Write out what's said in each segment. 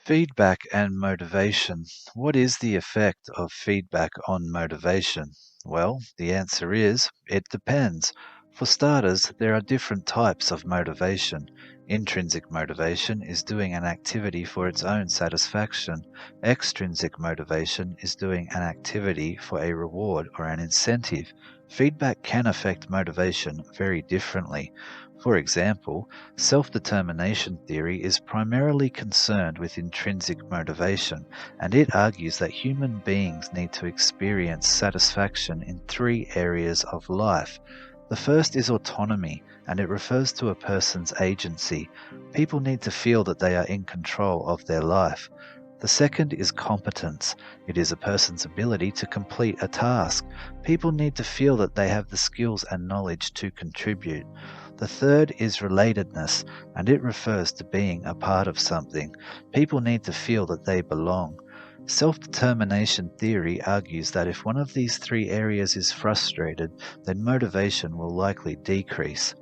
Feedback and motivation. What is the effect of feedback on motivation? Well, the answer is it depends. For starters, there are different types of motivation. Intrinsic motivation is doing an activity for its own satisfaction. Extrinsic motivation is doing an activity for a reward or an incentive. Feedback can affect motivation very differently. For example, self-determination theory is primarily concerned with intrinsic motivation, and it argues that human beings need to experience satisfaction in three areas of life. The first is autonomy, and it refers to a person's agency. People need to feel that they are in control of their life. The second is competence. It is a person's ability to complete a task. People need to feel that they have the skills and knowledge to contribute. The third is relatedness, and it refers to being a part of something. People need to feel that they belong. Self-determination theory argues that if one of these three areas is frustrated, then motivation will likely decrease.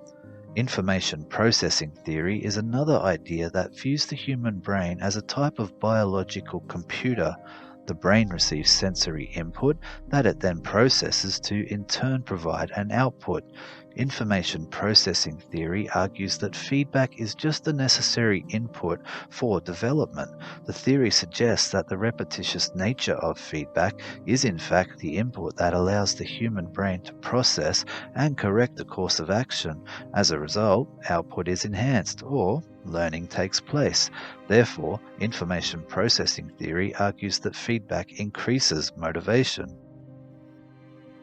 Information processing theory is another idea that views the human brain as a type of biological computer. The brain receives sensory input that it then processes to in turn provide an output. Information processing theory argues that feedback is just a necessary input for development. The theory suggests that the repetitious nature of feedback is in fact the input that allows the human brain to process and correct the course of action. As a result, output is enhanced or learning takes place. Therefore, information processing theory argues that feedback increases motivation.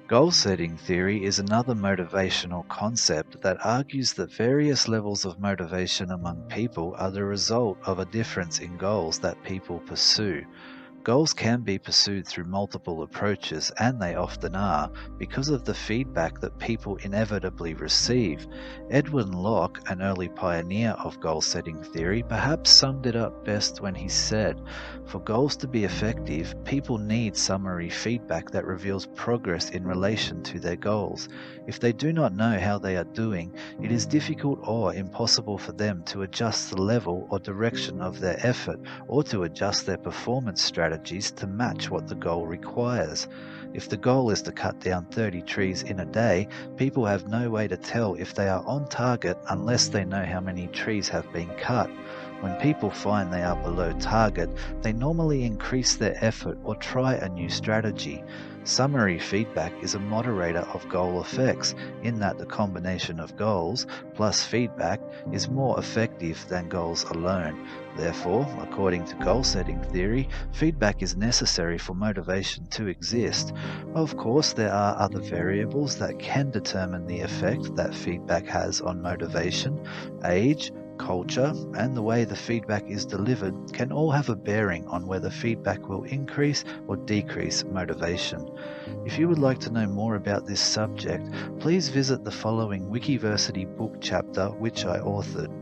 Goal-setting theory is another motivational concept that argues that various levels of motivation among people are the result of a difference in goals that people pursue. Goals can be pursued through multiple approaches, and they often are, because of the feedback that people inevitably receive. Edwin Locke, an early pioneer of goal-setting theory, perhaps summed it up best when he said, "For goals to be effective, people need summary feedback that reveals progress in relation to their goals. If they do not know how they are doing, it is difficult or impossible for them to adjust the level or direction of their effort or to adjust their performance strategies to match what the goal requires. If the goal is to cut down 30 trees in a day, people have no way to tell if they are on target unless they know how many trees have been cut. When people find they are below target, they normally increase their effort or try a new strategy. Summary feedback is a moderator of goal effects, in that the combination of goals plus feedback is more effective than goals alone. Therefore, according to goal-setting theory, feedback is necessary for motivation to exist. Of course, there are other variables that can determine the effect that feedback has on motivation. Age, culture, and the way the feedback is delivered can all have a bearing on whether feedback will increase or decrease motivation. If you would like to know more about this subject, please visit the following Wikiversity book chapter which I authored.